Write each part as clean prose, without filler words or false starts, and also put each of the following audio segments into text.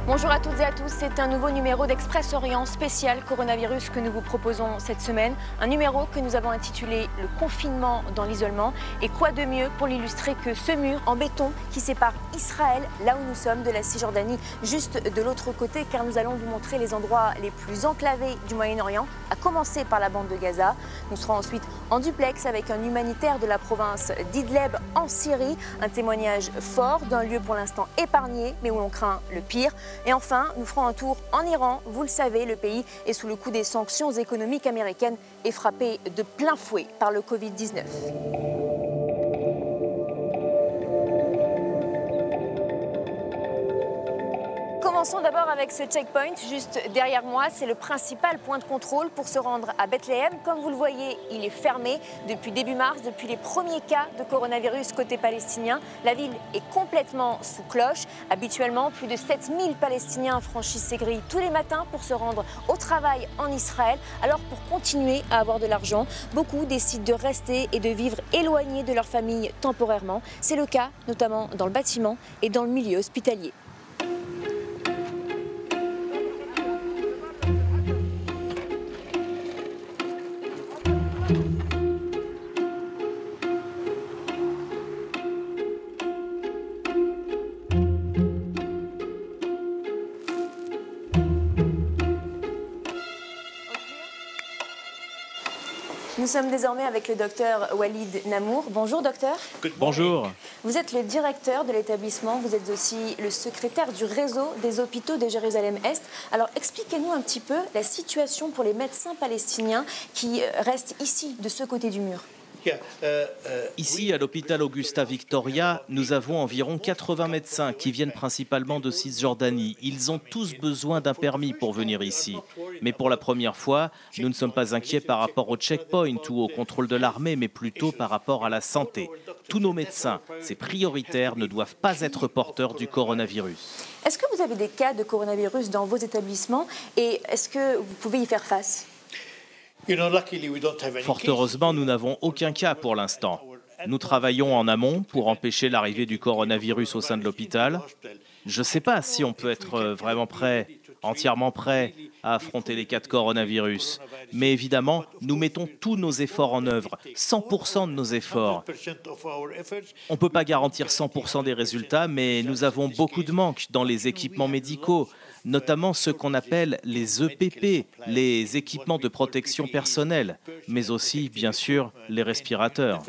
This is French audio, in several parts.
Bonjour à toutes et à tous, c'est un nouveau numéro d'Express Orient spécial coronavirus que nous vous proposons cette semaine. Un numéro que nous avons intitulé « Le confinement dans l'isolement ». Et quoi de mieux pour l'illustrer que ce mur en béton qui sépare Israël, là où nous sommes, de la Cisjordanie, juste de l'autre côté, car nous allons vous montrer les endroits les plus enclavés du Moyen-Orient, à commencer par la bande de Gaza. Nous serons ensuite en duplex avec un humanitaire de la province d'Idleb en Syrie, un témoignage fort d'un lieu pour l'instant épargné, mais où l'on craint le pire. Et enfin, nous ferons un tour en Iran. Vous le savez, le pays est sous le coup des sanctions économiques américaines et frappé de plein fouet par le Covid-19. Commençons d'abord avec ce checkpoint juste derrière moi. C'est le principal point de contrôle pour se rendre à Bethléem. Comme vous le voyez, il est fermé depuis début mars, depuis les premiers cas de coronavirus côté palestinien. La ville est complètement sous cloche. Habituellement, plus de 7000 Palestiniens franchissent ces grilles tous les matins pour se rendre au travail en Israël. Alors pour continuer à avoir de l'argent, beaucoup décident de rester et de vivre éloignés de leur famille temporairement. C'est le cas notamment dans le bâtiment et dans le milieu hospitalier. Nous sommes désormais avec le docteur Walid Namour. Bonjour docteur. Bonjour. Vous êtes le directeur de l'établissement, vous êtes aussi le secrétaire du réseau des hôpitaux de Jérusalem-Est. Alors expliquez-nous un petit peu la situation pour les médecins palestiniens qui restent ici, de ce côté du mur. Ici, à l'hôpital Augusta Victoria, nous avons environ 80 médecins qui viennent principalement de Cisjordanie. Ils ont tous besoin d'un permis pour venir ici. Mais pour la première fois, nous ne sommes pas inquiets par rapport au checkpoint ou au contrôle de l'armée, mais plutôt par rapport à la santé. Tous nos médecins, c'est prioritaire, ne doivent pas être porteurs du coronavirus. Est-ce que vous avez des cas de coronavirus dans vos établissements et est-ce que vous pouvez y faire face ? Fort heureusement, nous n'avons aucun cas pour l'instant. Nous travaillons en amont pour empêcher l'arrivée du coronavirus au sein de l'hôpital. Je ne sais pas si on peut être vraiment prêt, entièrement prêt à affronter les cas de coronavirus. Mais évidemment, nous mettons tous nos efforts en œuvre, 100% de nos efforts. On ne peut pas garantir 100% des résultats, mais nous avons beaucoup de manques dans les équipements médicaux, notamment ceux qu'on appelle les EPP, les équipements de protection personnelle, mais aussi, bien sûr, les respirateurs.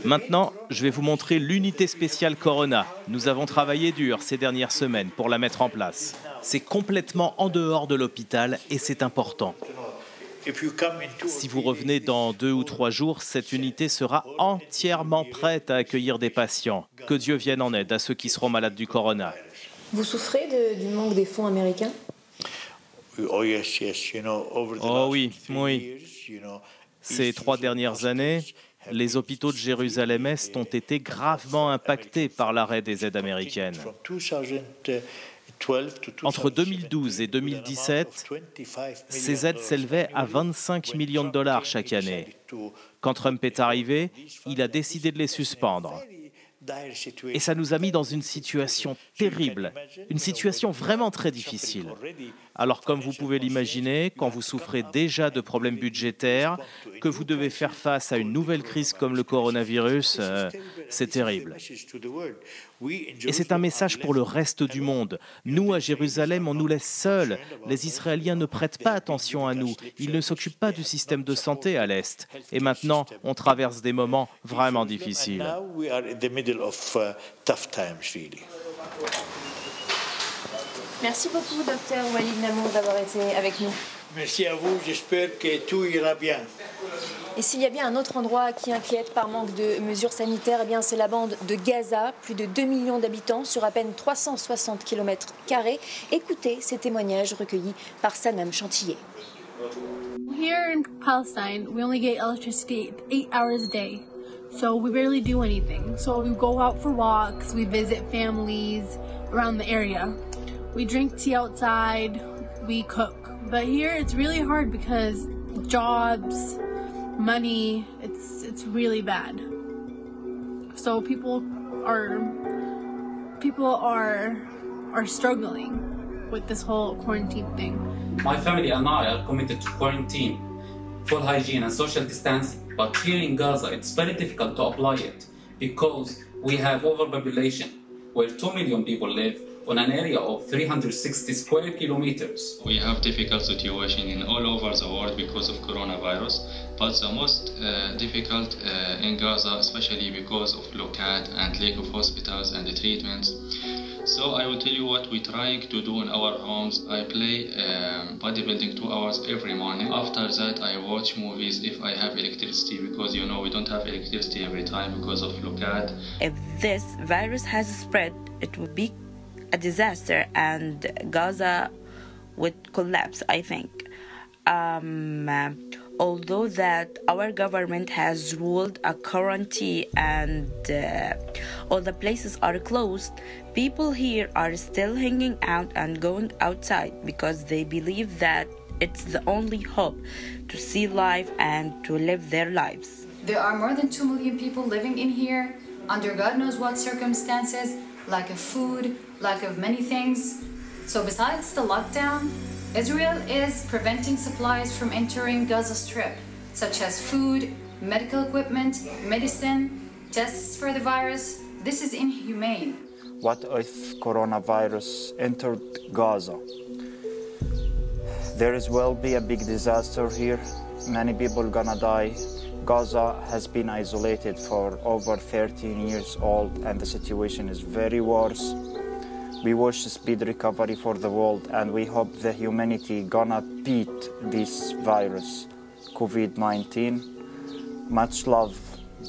Maintenant, je vais vous montrer l'unité spéciale Corona. Nous avons travaillé dur ces dernières semaines pour la mettre en place. C'est complètement en dehors de l'hôpital et c'est important. Si vous revenez dans 2 ou 3 jours, cette unité sera entièrement prête à accueillir des patients. Que Dieu vienne en aide à ceux qui seront malades du corona. Vous souffrez du manque des fonds américains ? Oh oui, oui. Ces 3 dernières années, les hôpitaux de Jérusalem-Est ont été gravement impactés par l'arrêt des aides américaines. Entre 2012 et 2017, ces aides s'élevaient à 25 millions de dollars chaque année. Quand Trump est arrivé, il a décidé de les suspendre. Et ça nous a mis dans une situation terrible, une situation vraiment très difficile. Alors comme vous pouvez l'imaginer, quand vous souffrez déjà de problèmes budgétaires, que vous devez faire face à une nouvelle crise comme le coronavirus, c'est terrible. Et c'est un message pour le reste du monde. Nous, à Jérusalem, on nous laisse seuls. Les Israéliens ne prêtent pas attention à nous. Ils ne s'occupent pas du système de santé à l'Est. Et maintenant, on traverse des moments vraiment difficiles. Merci beaucoup, docteur Walid Namour, d'avoir été avec nous. Merci à vous, j'espère que tout ira bien. Et s'il y a bien un autre endroit qui inquiète par manque de mesures sanitaires, eh bien c'est la bande de Gaza, plus de 2 millions d'habitants sur à peine 360 km². Écoutez ces témoignages recueillis par Sanam Chantilly. Here in Palestine, we only get electricity 8 hours a day. So we barely do anything. So we go out for walks, we visit families, around the area. We drink tea outside, we cook. But here it's really hard because jobs, money, it's really bad. So people are struggling with this whole quarantine thing. My family and I are committed to quarantine, full hygiene and social distancing. But here in Gaza, it's very difficult to apply it because we have overpopulation, where 2 million people live on an area of 360 square kilometers. We have difficult situation in all over the world because of coronavirus, but the most difficult in Gaza, especially because of blockade and lack of hospitals and the treatments. So I will tell you what we're trying to do in our homes. I play bodybuilding 2 hours every morning. After that, I watch movies if I have electricity, because you know we don't have electricity every time because of blockade. If this virus has spread, it would be a disaster and Gaza would collapse, I think. Although that our government has ruled a quarantine and all the places are closed, people here are still hanging out and going outside because they believe that it's the only hope to see life and to live their lives. There are more than 2 million people living in here under God knows what circumstances, lack of food, lack of many things. So besides the lockdown, Israel is preventing supplies from entering Gaza Strip, such as food, medical equipment, medicine, tests for the virus. This is inhumane. What if coronavirus entered Gaza? There will be a big disaster here. Many people gonna die. Gaza has been isolated for over 13 years old and the situation is very worse. We wish speed recovery for the world and we hope the humanity gonna beat this virus, COVID-19. Much love,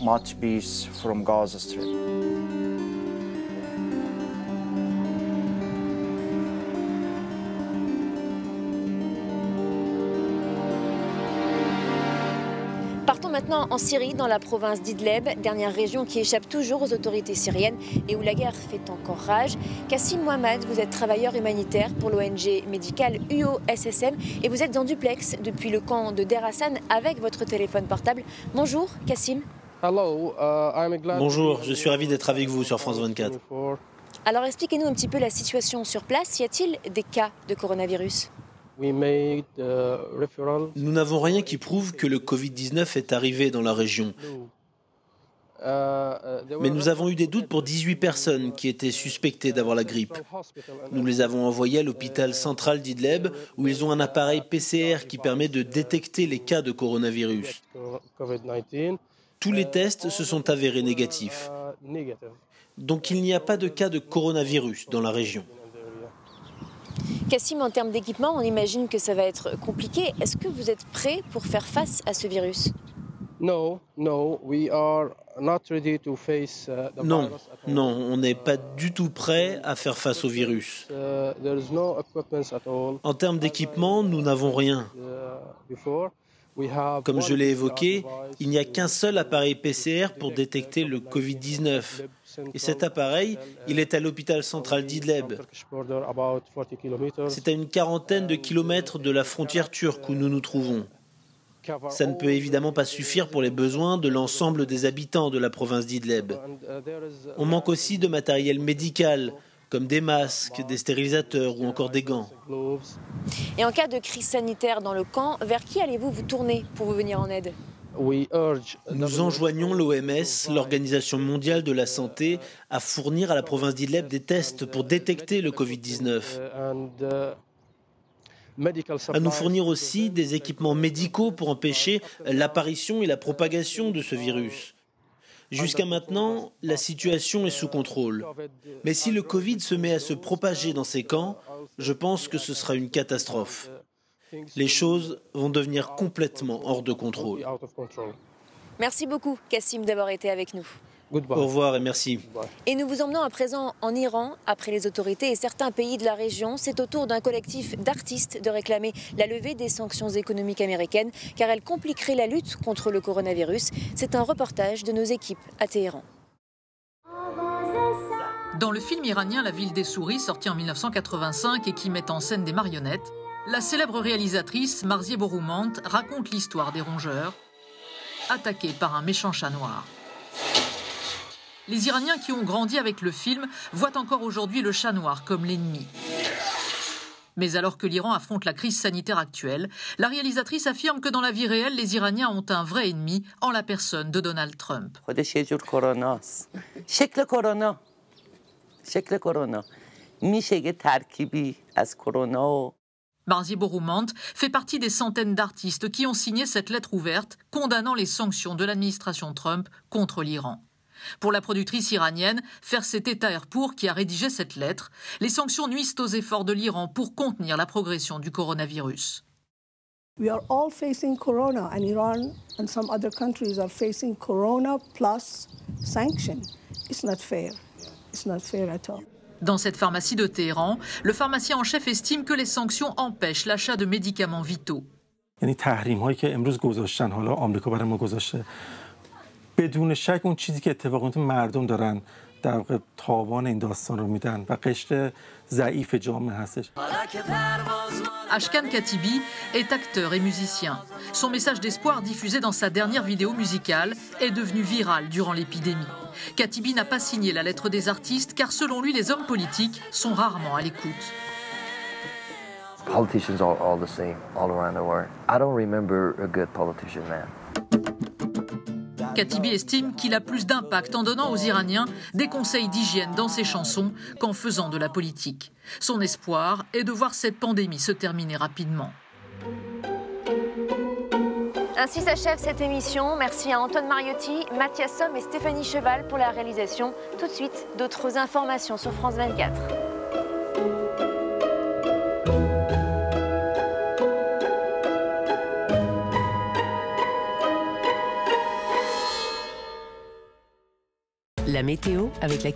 much peace from Gaza Strip. Partons maintenant en Syrie, dans la province d'Idleb, dernière région qui échappe toujours aux autorités syriennes et où la guerre fait encore rage. Kassim Mohamed, vous êtes travailleur humanitaire pour l'ONG médicale UOSSM et vous êtes en duplex depuis le camp de Der Hassan avec votre téléphone portable. Bonjour Kassim. Bonjour, je suis ravi d'être avec vous sur France 24. Alors expliquez-nous un petit peu la situation sur place. Y a-t-il des cas de coronavirus ? Nous n'avons rien qui prouve que le Covid-19 est arrivé dans la région. Mais nous avons eu des doutes pour 18 personnes qui étaient suspectées d'avoir la grippe. Nous les avons envoyées à l'hôpital central d'Idleb où ils ont un appareil PCR qui permet de détecter les cas de coronavirus. Tous les tests se sont avérés négatifs. Donc il n'y a pas de cas de coronavirus dans la région. Kassim, en termes d'équipement, on imagine que ça va être compliqué. Est-ce que vous êtes prêt pour faire face à ce virus ? Non, on n'est pas du tout prêt à faire face au virus. En termes d'équipement, nous n'avons rien. Comme je l'ai évoqué, il n'y a qu'un seul appareil PCR pour détecter le Covid-19. Et cet appareil, il est à l'hôpital central d'Idleb. C'est à une quarantaine de kilomètres de la frontière turque où nous nous trouvons. Ça ne peut évidemment pas suffire pour les besoins de l'ensemble des habitants de la province d'Idleb. On manque aussi de matériel médical, comme des masques, des stérilisateurs ou encore des gants. Et en cas de crise sanitaire dans le camp, vers qui allez-vous vous tourner pour vous venir en aide ? Nous enjoignons l'OMS, l'Organisation mondiale de la santé, à fournir à la province d'Idleb des tests pour détecter le Covid-19. À nous fournir aussi des équipements médicaux pour empêcher l'apparition et la propagation de ce virus. Jusqu'à maintenant, la situation est sous contrôle. Mais si le Covid se met à se propager dans ces camps, je pense que ce sera une catastrophe. Les choses vont devenir complètement hors de contrôle. Merci beaucoup, Kassim, d'avoir été avec nous. Au revoir et merci. Et nous vous emmenons à présent en Iran. Après les autorités et certains pays de la région, c'est au tour d'un collectif d'artistes de réclamer la levée des sanctions économiques américaines, car elles compliqueraient la lutte contre le coronavirus. C'est un reportage de nos équipes à Téhéran. Dans le film iranien La Ville des Souris, sorti en 1985 et qui met en scène des marionnettes, la célèbre réalisatrice Marzieh Boroumand raconte l'histoire des rongeurs, attaqués par un méchant chat noir. Les Iraniens qui ont grandi avec le film voient encore aujourd'hui le chat noir comme l'ennemi. Mais alors que l'Iran affronte la crise sanitaire actuelle, la réalisatrice affirme que dans la vie réelle, les Iraniens ont un vrai ennemi en la personne de Donald Trump. Marzieh Boroumand fait partie des centaines d'artistes qui ont signé cette lettre ouverte condamnant les sanctions de l'administration Trump contre l'Iran. Pour la productrice iranienne, Ferseteh Taherpour, qui a rédigé cette lettre, les sanctions nuisent aux efforts de l'Iran pour contenir la progression du coronavirus. We are all facing corona, and Iran and some other countries are facing corona plus sanction. It's not fair. It's not fair at all. Dans cette pharmacie de Téhéran, le pharmacien en chef estime que les sanctions empêchent l'achat de médicaments vitaux. بدون شک اون چیزی که اتفاق میفته مردم دارن در واقع تاوان این داستان رو میدن و قشر ضعیف جامعه هستش. Ashkan Katibi est acteur et musicien. Son message d'espoir diffusé dans sa dernière vidéo musicale est devenu viral durant l'épidémie. Katibi n'a pas signé la lettre des artistes car selon lui les hommes politiques sont rarement à l'écoute. Politicians are all the same all around the world. I don't remember a good politician, man. Katibi estime qu'il a plus d'impact en donnant aux Iraniens des conseils d'hygiène dans ses chansons qu'en faisant de la politique. Son espoir est de voir cette pandémie se terminer rapidement. Ainsi s'achève cette émission. Merci à Antoine Mariotti, Mathias Somme et Stéphanie Cheval pour la réalisation. Tout de suite, d'autres informations sur France 24. La météo avec la